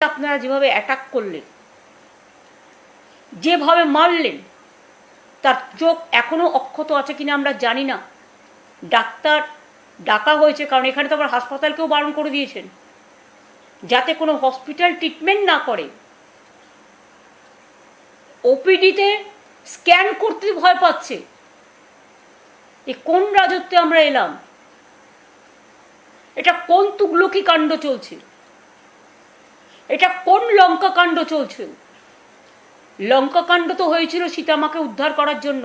আপনারা যেভাবে অ্যাটাক করলেন, যেভাবে মারলেন, তার চোখ এখনো অক্ষত আছে কিনা আমরা জানি না। ডাক্তার ডাকা হয়েছে, কারণ এখানে তো আবার হাসপাতালকেও বারণ করে দিয়েছেন যাতে কোনো হসপিটাল ট্রিটমেন্ট না করে। ওপিডিতে স্ক্যান করতে ভয় পাচ্ছে। এ কোন রাজত্বে আমরা এলাম? এটা কোন তুগলকি কাণ্ড চলছে? এটা কোন লঙ্কা কাণ্ড চলছে? লঙ্কা কাণ্ড তো হয়েছিল সীতামাকে উদ্ধার করার জন্য,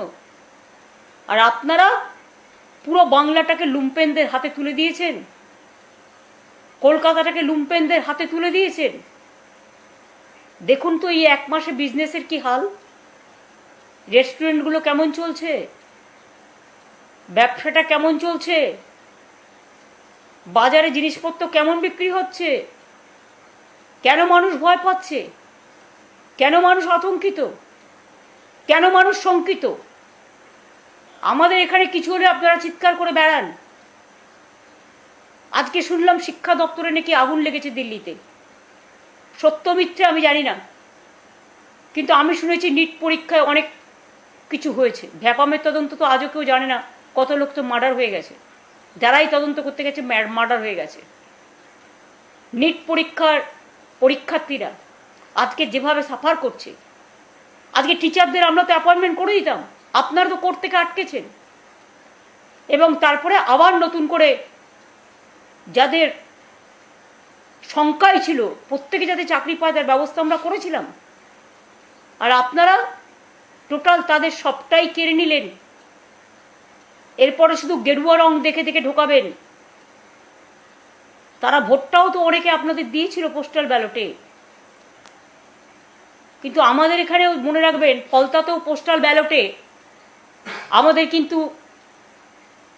আর আপনারা পুরো বাংলাটাকে লুম্পেনদের হাতে তুলে দিয়েছেন, কলকাতাটাকে লুম্পেনদের হাতে তুলে দিয়েছেন। দেখুন তো এই 1 মাসে বিজনেসের কি হাল, রেস্টুরেন্টগুলো কেমন চলছে, ব্যবসাটা কেমন চলছে, বাজারে জিনিসপত্র কেমন বিক্রি হচ্ছে। কেন মানুষ ভয় পাচ্ছে? কেন মানুষ আতঙ্কিত? কেন মানুষ শঙ্কিত? আমাদের এখানে কিছু হলে আপনারা চিৎকার করে বেড়ান। আজকে শুনলাম শিক্ষা দপ্তরে নাকি আগুন লেগেছে দিল্লিতে। সত্য মিথ্যে আমি জানি না, কিন্তু আমি শুনেছি নিট পরীক্ষায় অনেক কিছু হয়েছে। ভ্যাপামের তদন্ত তো আজও কেউ জানে না, কত লোক তো মার্ডার হয়ে গেছে, যারাই তদন্ত করতে গেছে মার্ডার হয়ে গেছে। নিট পরীক্ষার পরীক্ষার্থীরা আজকে যেভাবে সাফার করছে, আজকে টিচারদের আমরা তো অ্যাপয়েন্টমেন্ট করে দিতাম, আপনারা তো কোর্ট থেকে আটকেছেন। এবং তারপরে আবার নতুন করে যাদের শঙ্কায় ছিল প্রত্যেকে যাতে চাকরি পায় তার ব্যবস্থা আমরা করেছিলাম, আর আপনারা টোটাল তাদের সবটাই কেড়ে নিলেন। এরপরে শুধু গেরুয়া রং দেখে দেখে ঢোকাবেন। তারা ভোটটাও তো অনেকে আপনাদের দিয়েছিল পোস্টাল ব্যালটে, কিন্তু আমাদের এখানেও মনে রাখবেন ফলতাতেও পোস্টাল ব্যালটে আমাদের কিন্তু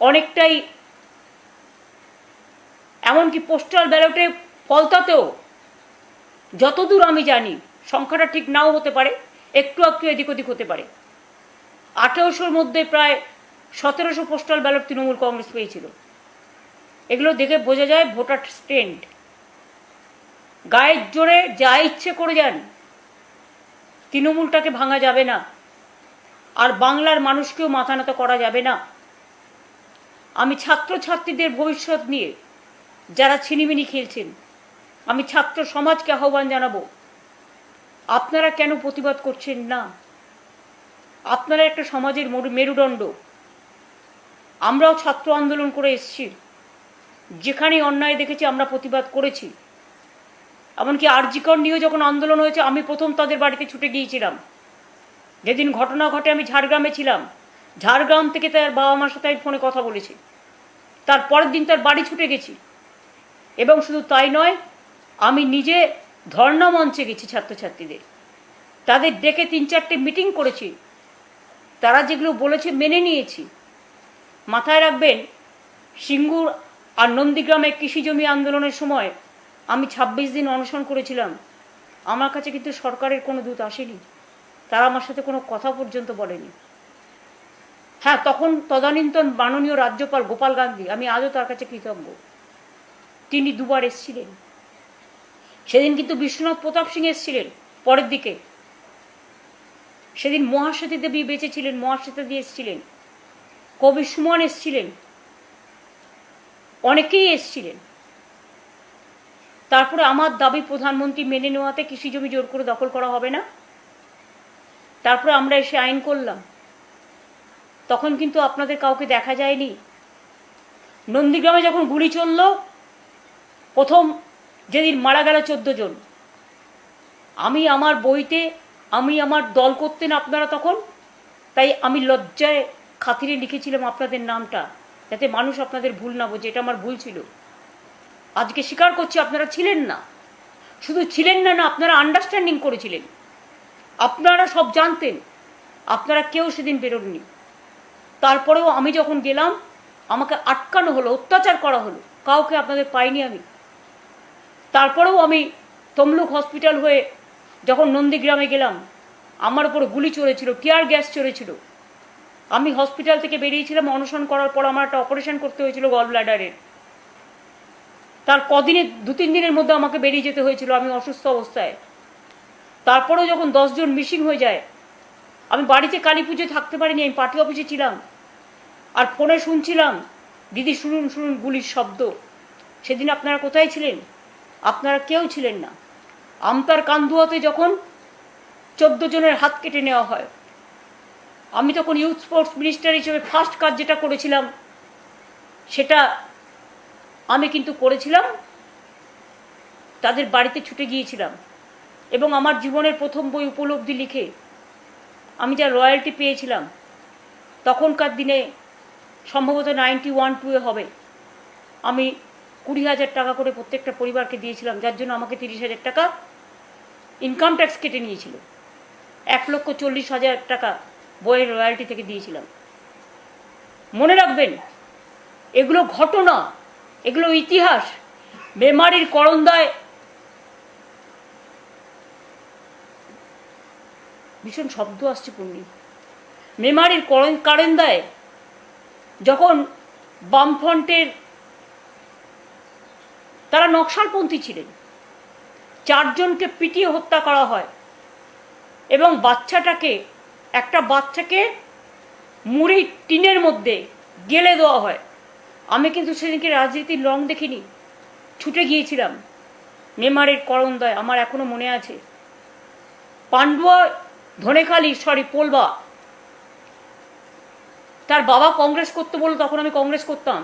অনেকটাই, এমনকি পোস্টাল ব্যালটে ফলতাতেও যতদূর আমি জানি, সংখ্যাটা ঠিক নাও হতে পারে, একটু একটু এদিক ওদিক হতে পারে, 1800-র মধ্যে প্রায় 1700 পোস্টাল ব্যালট তৃণমূল কংগ্রেস পেয়েছিল। এগুলো দেখে বোঝা যায় ভোটার স্ট্রেন্ড। গায়ের জোরে যা ইচ্ছে করে যান, তৃণমূলটাকে ভাঙা যাবে না, আর বাংলার মানুষকেও মাথা নত করা যাবে না। আমি ছাত্রছাত্রীদের ভবিষ্যৎ নিয়ে যারা ছিনিমিনি খেলছেন, আমি ছাত্র সমাজকে আহ্বান জানাবো, আপনারা কেন প্রতিবাদ করছেন না? আপনারা একটা সমাজের মেরুদণ্ড। আমরাও ছাত্র আন্দোলন করে এসেছি, যেখানেই অন্যায় দেখেছি আমরা প্রতিবাদ করেছি। এমনকি আরজিকর নিয়েও যখন আন্দোলন হয়েছে আমি প্রথম তাদের বাড়িতে ছুটে গিয়েছিলাম। যেদিন ঘটনা ঘটে আমি ঝাড়গ্রামে ছিলাম, ঝাড়গ্রাম থেকে তার বাবা মার সাথে আমি ফোনে কথা বলেছি, তার পরের দিন তার বাড়ি ছুটে গেছি। এবং শুধু তাই নয়, আমি নিজে ধর্ণা মঞ্চে গেছি ছাত্রছাত্রীদের, তাদের ডেকে 3-4টে মিটিং করেছি, তারা যেগুলো বলেছে মেনে নিয়েছি। মাথায় রাখবেন, সিঙ্গুর আর নন্দীগ্রামে কৃষি জমি আন্দোলনের সময় আমি 26 দিন অনশন করেছিলাম। আমার কাছে কিন্তু সরকারের কোনো দূত আসেনি, তারা আমার সাথে কোনো কথা পর্যন্ত বলেনি। হ্যাঁ, তখন তদানীন্তন মাননীয় রাজ্যপাল গোপাল গান্ধী, আমি আজও তার কাছে কৃতজ্ঞ, তিনি 2বার এসেছিলেন। সেদিন কিন্তু বিশ্বনাথ প্রতাপ সিং এসেছিলেন পরের দিকে, সেদিন মহাশ্বেতা দেবী বেঁচে ছিলেন, মহাশ্বেতা দিয়ে এসেছিলেন, কবি সুমন এসেছিলেন, অনেকেই এসেছিলেন। তারপরে আমার দাবি প্রধানমন্ত্রী মেনে নেওয়াতে কৃষি জমি জোর করে দখল করা হবে না। তারপরে আমরা এসে আইন করলাম, তখন কিন্তু আপনাদের কাউকে দেখা যায়নি। নন্দীগ্রামে যখন গুলি চলল, প্রথম যেদিন মারা গেল 14 জন, আমি আমার বইতে আমি আমার দল করতেন আপনারা তখন, তাই আমি লজ্জায় খাতিরে লিখেছিলাম আপনাদের নামটা, যাতে মানুষ আপনাদের ভুল না বোঝে। এটা আমার ভুল ছিল। আজকে স্বীকার করছি আপনারা ছিলেন না, শুধু ছিলেন না, আপনারা আন্ডারস্ট্যান্ডিং করেছিলেন, আপনারা সব জানতেন, আপনারা কেউ সেদিন বেরোননি। তারপরেও আমি যখন গেলাম আমাকে আটকানো হলো, অত্যাচার করা হলো, কাউকে আপনাদের পাইনি আমি। তারপরেও আমি তমলুক হসপিটাল হয়ে যখন নন্দীগ্রামে গেলাম, আমার উপর গুলি চলেছিল, টিয়ার গ্যাস চলেছিল। আমি হসপিটাল থেকে বেরিয়েছিলাম অনশন করার পর, আমার একটা অপারেশন করতে হয়েছিল গল ব্লাডারের। তার দু তিন দিনের মধ্যে আমাকে বেরিয়ে যেতে হয়েছিল, আমি অসুস্থ অবস্থায়। তারপরেও যখন 10 জন মিসিং হয়ে যায়, আমি বাড়িতে কালী পুজো থাকতে পারিনি, আমি পার্টি অফিসে ছিলাম। আর ফোনে শুনছিলাম, দিদি শুনুন শুনুন গুলির শব্দ। সেদিন আপনারা কোথায় ছিলেন? আপনারা কেউ ছিলেন না। আমতার কান্দুয়াতে যখন 14 জনের হাত কেটে নেওয়া হয়, আমি তখন ইউথ স্পোর্টস মিনিস্টার হিসেবে ফার্স্ট কাজ যেটা করেছিলাম, সেটা আমি কিন্তু করেছিলাম, তাদের বাড়িতে ছুটে গিয়েছিলাম। এবং আমার জীবনের প্রথম বই উপলব্ধি লিখে আমি যা রয়্যালটি পেয়েছিলাম, তখনকার দিনে সম্ভবত 91-2 হবে, আমি 20,000 টাকা করে প্রত্যেকটা পরিবারকে দিয়েছিলাম, যার জন্য আমাকে 30,000 টাকা ইনকাম ট্যাক্স কেটে নিয়েছিল। 1,40,000 টাকা বইয়ের রয়্যালটি থেকে দিয়েছিলাম। মনে রাখবেন, এগুলো ঘটনা, এগুলো ইতিহাস। মেমারির করন্দায় ভীষণ শব্দ আসছে পূর্ণি। মেমারির করন্দায় যখন বামফ্রন্টের, তারা নকশালপন্থী ছিলেন, 4 জনকে পিটিয়ে হত্যা করা হয় এবং একটা বাচ্চাকে মুড়ি টিনের মধ্যে গেলে দেওয়া হয়। আমি কিন্তু সেদিনকে রাজনীতির রং দেখিনি, ছুটে গিয়েছিলাম মেমারির করন্দায়, আমার এখনো মনে আছে। পান্ডুয়া পোলবা, তার বাবা কংগ্রেস করতে বলল, তখন আমি কংগ্রেস করতাম।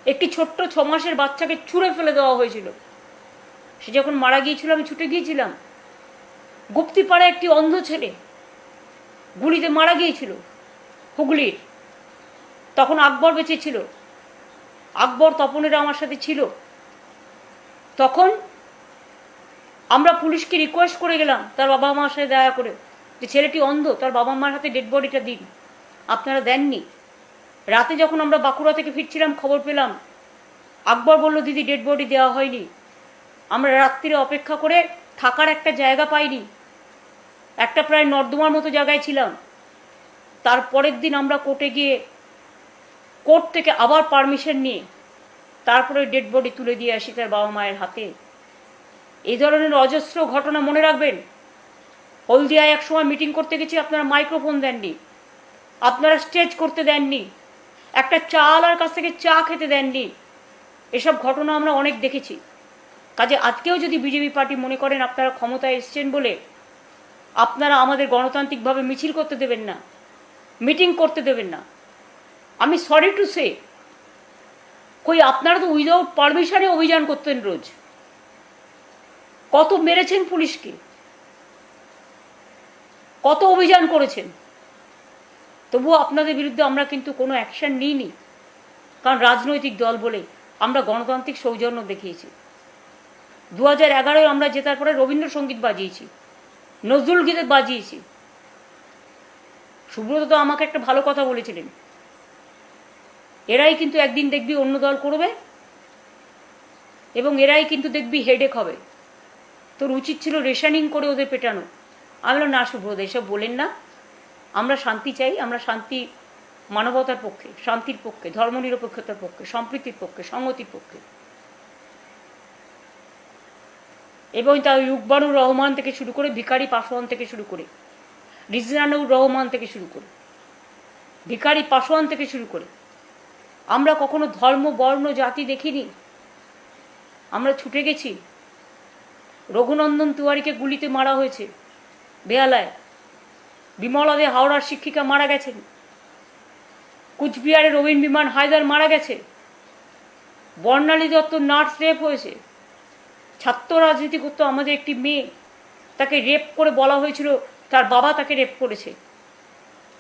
একটি ছোট্ট 6 মাসের বাচ্চাকে ছুঁড়ে ফেলে দেওয়া হয়েছিল। সে যখন মারা গিয়েছিল, আমি ছুটে গিয়েছিলাম। গুপ্তিপাড়ায় একটি অন্ধ ছেলে গুলিতে মারা গিয়েছিল, হুগলির। তখন আকবর বেঁচে ছিল, আকবর তপনেরা আমার সাথে ছিল। তখন আমরা পুলিশকে রিকোয়েস্ট করে গেলাম তার বাবা মার সাথে দেখা করে, যে ছেলেটি অন্ধ, তার বাবা মার হাতে ডেড বডিটা দিন। আপনারা দেননি। রাতে যখন আমরা বাঁকুড়া থেকে ফিরছিলাম, খবর পেলাম, আকবর বলল, দিদি ডেড বডি দেওয়া হয়নি। আমরা রাত্রিরে অপেক্ষা করে থাকার একটা জায়গা পাইনি, একটা প্রায় নর্দমার মতো জায়গায় ছিলাম। তারপরের দিন আমরা কোর্টে গিয়ে কোর্ট থেকে আবার পারমিশন নিয়ে তারপরে ডেড বডি তুলে দিয়ে আসি তার বাবা মায়ের হাতে। এই ধরনের অজস্র ঘটনা মনে রাখবেন। হলদিয়ায় এক সময় মিটিং করতে গেছি, আপনারা মাইক্রোফোন দেননি, আপনারা স্টেজ করতে দেননি, একটা চাওয়ালার কাছ থেকে চা খেতে দেননি। এসব ঘটনা আমরা অনেক দেখেছি। কাজে আজকেও যদি বিজেপি পার্টি মনে করেন আপনারা ক্ষমতায় এসছেন বলে আপনারা আমাদের গণতান্ত্রিকভাবে মিছিল করতে দেবেন না, মিটিং করতে দেবেন না, আমি সরি টু সে, কই আপনারা তো উইদাউট পারমিশনে অভিযান করতেন রোজ। কত মেরেছেন পুলিশকে, কত অভিযান করেছেন, তবুও আপনাদের বিরুদ্ধে আমরা কিন্তু কোনো অ্যাকশন নিইনি। কারণ রাজনৈতিক দল বলে আমরা গণতান্ত্রিক সৌজন্য দেখিয়েছি। 2011-এ আমরা জেতার পরে রবীন্দ্রসঙ্গীত বাজিয়েছি, নজরুল গীত বাজিয়েছি। সুব্রত তো আমাকে একটা ভালো কথা বলেছিলেন, এরাই কিন্তু একদিন দেখবি অন্য দল করবে এবং এরাই কিন্তু দেখবি হেডেক হবে। তোর উচিত ছিল রেশনিং করে ওদের পেটানো। আমি বললাম, না সুব্রত, এসব বলেন না, আমরা শান্তি চাই, আমরা শান্তি, মানবতার পক্ষে, শান্তির পক্ষে, ধর্মনিরপেক্ষতার পক্ষে, সম্প্রীতির পক্ষে, সংহতির পক্ষে। এবং তার ইকবালুর রহমান থেকে শুরু করে, ভিখারি পাসোয়ান থেকে শুরু করে, রিজওয়ানুর রহমান থেকে শুরু করে, ভিখারি পাসোয়ান থেকে শুরু করে, আমরা কখনো ধর্ম, বর্ণ, জাতি দেখিনি। আমরা ছুটে গেছি। রঘুনন্দন তিওয়ারিকে গুলিতে মারা হয়েছে বেহালায়, বিমলা দে হাওড়ার শিক্ষিকা মারা গেছেন, কুচবিহারে রবীন বিমান হায়দার মারা গেছে, বর্ণালী দত্ত নার্স রেপ হয়েছে, ছাত্র রাজনীতি করতো আমাদের একটি মেয়ে, তাকে রেপ করে বলা হয়েছিল তার বাবা তাকে রেপ করেছে।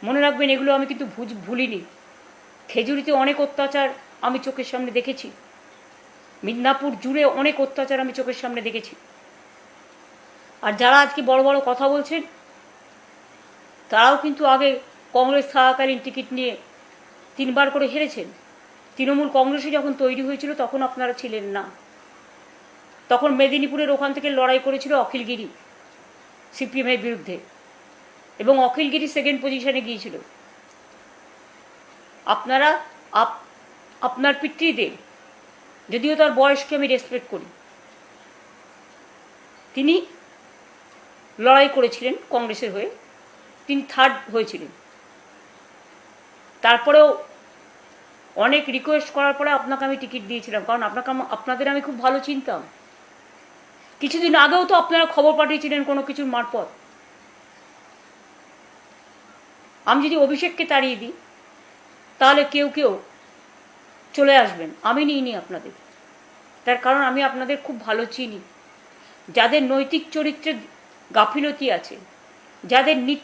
মনে রাখবেন, এগুলো আমি কিন্তু ভুলিনি। খেজুরিতে অনেক অত্যাচার আমি চোখের সামনে দেখেছি, মিদনাপুর জুড়ে অনেক অত্যাচার আমি চোখের সামনে দেখেছি। আর যারা আজকে বড় বড় কথা বলছেন, তারাও কিন্তু আগে কংগ্রেস থাকাকালীন টিকিট নিয়ে 3 বার করে হেরেছেন। তৃণমূল কংগ্রেসে যখন তৈরি হয়েছিল তখন আপনারা ছিলেন না। তখন মেদিনীপুরের ওখান থেকে লড়াই করেছিল অখিলগিরি সিপিএমের বিরুদ্ধে, এবং অখিলগিরি 2nd পজিশনে গিয়েছিল। আপনারা আপনার পিতৃদেব যদিও তার বয়সকে আমি রেসপেক্ট করি। তিনি লড়াই করেছিলেন কংগ্রেসের হয়ে, তিনি 3rd হয়েছিলেন। তারপরেও অনেক রিকোয়েস্ট করার পরে আপনাকে আমি টিকিট দিয়েছিলাম, কারণ আপনাদের আমি খুব ভালো চিনতাম। কিছুদিন আগেও তো আপনারা খবর পাঠিয়েছিলেন কোনো কিছুর মারফত। আমি যদি অভিষেককে তাড়িয়ে দিই তাহলে কেউ কেউ চলে আসবেন, আমি নিইনি আপনাদের। তার কারণ আমি আপনাদের খুব ভালো চিনি। যাদের নৈতিক চরিত্রের গাফিলতি আছে, যাদের নীতি